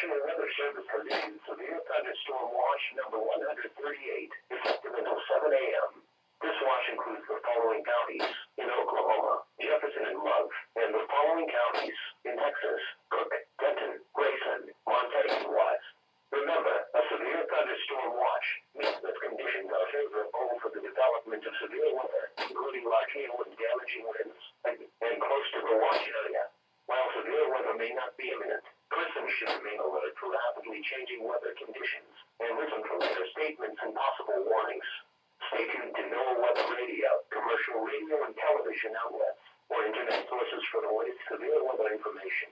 National Weather Service has issued severe thunderstorm watch number 138, effective until 7 a.m. This watch includes the following counties in Oklahoma, Jefferson and Love, and the following counties in Texas, Cook, Denton, Grayson, Montague, and Watts. Remember, a severe thunderstorm watch means that conditions are favorable for the development of severe weather, including large hail and damaging winds, and close to the watch area. While severe weather may not be imminent, persons should remain alert for rapidly changing weather conditions and listen for weather statements and possible warnings. Stay tuned to NOAA Weather Radio, commercial radio and television outlets, or internet sources for the latest severe weather information.